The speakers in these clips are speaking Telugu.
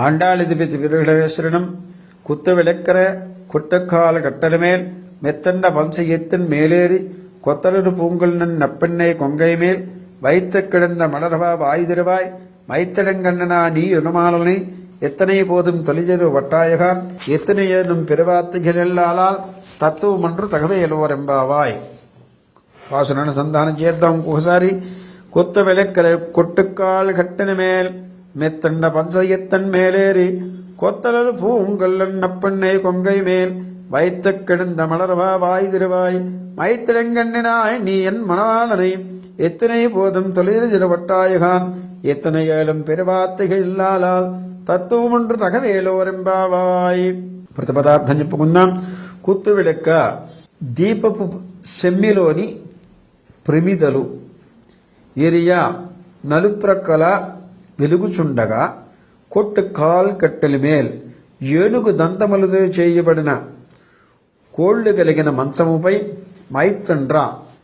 ஆண்டாளிதிபித்து விருகடவேஸ்வரனும் குத்து விளக்கர குட்டக்கால கட்டளமேல் மெத்தண்ட வம்சயத்தின் மேலேறி கொத்தலொரு பூங்குழன் நப்பெண்ணை கொங்கை மேல் வைத்து கிடந்த மலர்வா வாய்திருவாய் மைத்தடங்கண்ணனா நீ உணமாலனை எத்தனை போதும் தொழிலரு வட்டாயகான் எத்தனை ஏதும் பெருவாத்துகளெல்லால் తత్వమంటూ తగవేలువరెంబావాయ్ వాసునను సంధానం చేద్దాం ఒకసారి. కొత్త వెలెక్కల కొట్టుకాల్ కట్టిన మేల్ మెత్తండ పంచయత్తన్ మేలేరి కొత్తలరు పూంగల్లన్ నప్పన్నై కొంగై మేల్ வைத்த கிடந்த மலர்வா வாய் திருவாய் மைத்திடங்கண்ணினாய் நீ என் மணவாளனை எத்தனை போதும் தொழில் சிறுவட்டாயகான் எத்தனை ஏழும் பெருவாத்துகள் இல்லாலால் తత్వమంటూ తగవేలువరెంబావాయ్. ప్రతిపదార్థం చెప్పుకుందాం. కుత్తు విళక్క దీపపు సెమ్మిలోని ప్రమిదలు ఏరియా నలుప్రక్కల వెలుగుచుండగా కొట్టు కాల్ కట్టెల మేల్ ఏనుగు దంతములతో చేయబడిన కోళ్లు కలిగిన మంచముపై మైత్రండ్ర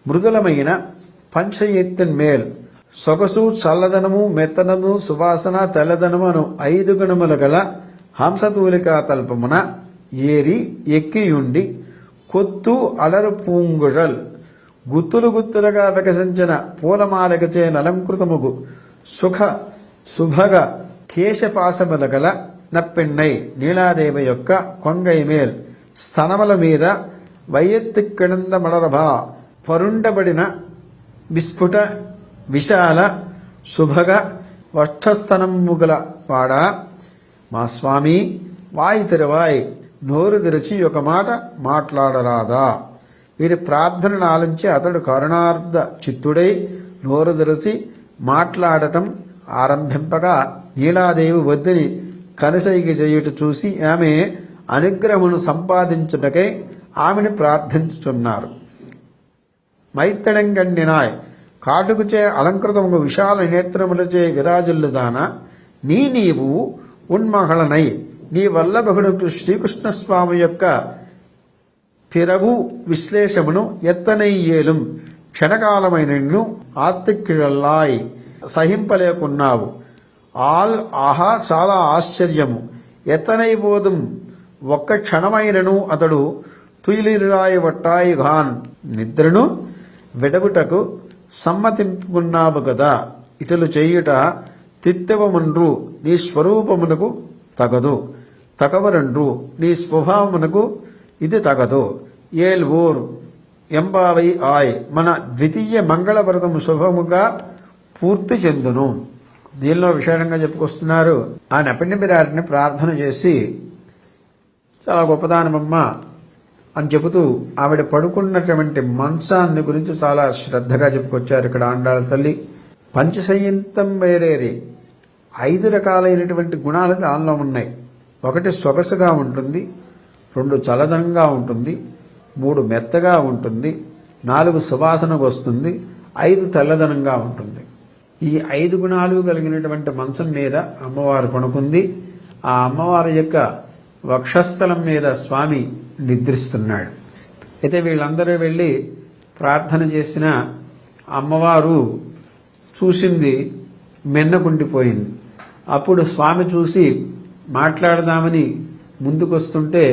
మృదులమైన పంచయెత్తిన్ మేల్ సొగసు చల్లదనము మెత్తనము సువాసన తెల్లదనము అను 5 గుణముల గల హంసతూలికా తల్పమున ఏరి ఎక్కియుండి కొత్తు అలరు పూంగుഴల్ గుత్తులు గుత్తులుగా వికసించిన పూలమాలకచే నలంకృతముగు శుభగ కేశపాశముల గల నప్పెన్నై నీలాదేవి యొక్క కొంగై మేల్ స్తనముల మీద వయ్యెత్తి కిడంద మడరభా పరుండబడిన విస్ఫుట విశాల శుభగ వక్షస్థనముగల వాడా మా స్వామి వాయి తెరవాయ్ నోరు తెరిచి ఒక మాట మాట్లాడరాదా. వీరి ప్రార్థనను ఆలించి అతడు కరుణార్థ చిత్తుడై నోరు తెరిచి మాట్లాడటం ఆరంభింపగా నీలాదేవి వద్దని కనుసైగ చేయుట చూసి ఆమె అనుగ్రహమును సంపాదించుటకై ఆమెను ప్రార్థించుచున్నారు. మైత్తడంగండినాయ్ కాటుకుచే అలంకృతముగు విశాల నేత్రములచే విరాజుల్లుదాన నీవు ఉన్మహళనై నీ వల్లభుడు శ్రీకృష్ణస్వామి యొక్క పిరవు విశ్లేషమును ఎత్తనయ్యేలం క్షణకాలమైన నిన్ను ఆత్తిక్కిళ్ళాయ్ సహింపలేకున్నావు. ఆహా చాలా ఆశ్చర్యము. ఎత్తనైపోదుం ఒక్క క్షణమైనను అతడు తుయిలిరాయి వట్టాయి ఘాన్ నిద్రను విడబుటకు సమ్మతింపుకున్నావు కదా. ఇటలు చేయుట తిత్తవమన్రు నీ స్వరూపమునకు తగదు, తగవరండ్రు నీ స్వభావమునకు ఇది తగదు. ఏల్ ఊర్ ఎంబావై ఆయ్ మన ద్వితీయ మంగళవ్రతము శుభముగా పూర్తి చెందును. దీనిలో విశేషంగా చెప్పుకొస్తున్నారు. ఆ నపినిబిరాటిని ప్రార్థన చేసి చాలా గొప్పదానమమ్మ అని చెబుతూ ఆవిడ పడుకున్నటువంటి మంచాన్ని గురించి చాలా శ్రద్ధగా చెప్పుకొచ్చారు. ఇక్కడ ఆండాళ్ళ తల్లి పంచసంయుక్తం వేరేరి 5 రకాలైనటువంటి గుణాలు దానిలో ఉన్నాయి. 1 సొగసుగా ఉంటుంది, 2 చల్లదనంగా ఉంటుంది, 3 మెత్తగా ఉంటుంది, 4 సువాసనకు వస్తుంది, 5 తెల్లదనంగా ఉంటుంది. ఈ 5 గుణాలు కలిగినటువంటి మంచం మీద అమ్మవారు పడుకుంది. ఆ అమ్మవారి యొక్క వక్షస్థలం మీద స్వామి నిద్రిస్తున్నాడు. అయితే వీళ్ళందరూ వెళ్ళి ప్రార్థన చేసిన అమ్మవారు చూసింది మెన్నకుండిపోయింది. అప్పుడు స్వామి చూసి మాట్లాడదామని ముందుకొస్తుంటే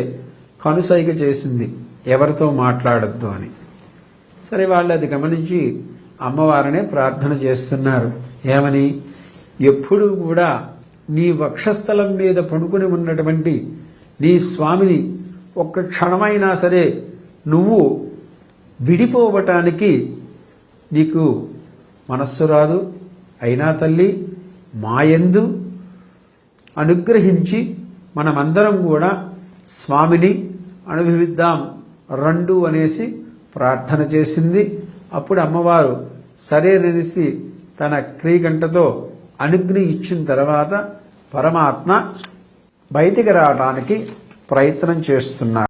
కనుసైగ చేసింది, ఎవరితో మాట్లాడద్దు అని. సరే, వాళ్ళు అది గమనించి అమ్మవారినే ప్రార్థన చేస్తున్నారు. ఏమని? ఎప్పుడూ కూడా నీ వక్షస్థలం మీద పడుకుని ఉన్నటువంటి నీ స్వామిని ఒక్క క్షణమైనా సరే నువ్వు విడిపోవటానికి నీకు మనస్సు రాదు. అయినా తల్లి మాయందు అనుగ్రహించి మనమందరం కూడా స్వామిని అనుభవిద్దాం రండు అనేసి ప్రార్థన చేసింది. అప్పుడు అమ్మవారు సరేననేసి తన క్రీగంటతో అనుజ్ఞ ఇచ్చిన తర్వాత పరమాత్మ బయటికి రావడానికి ప్రయత్నం చేస్తున్నారు.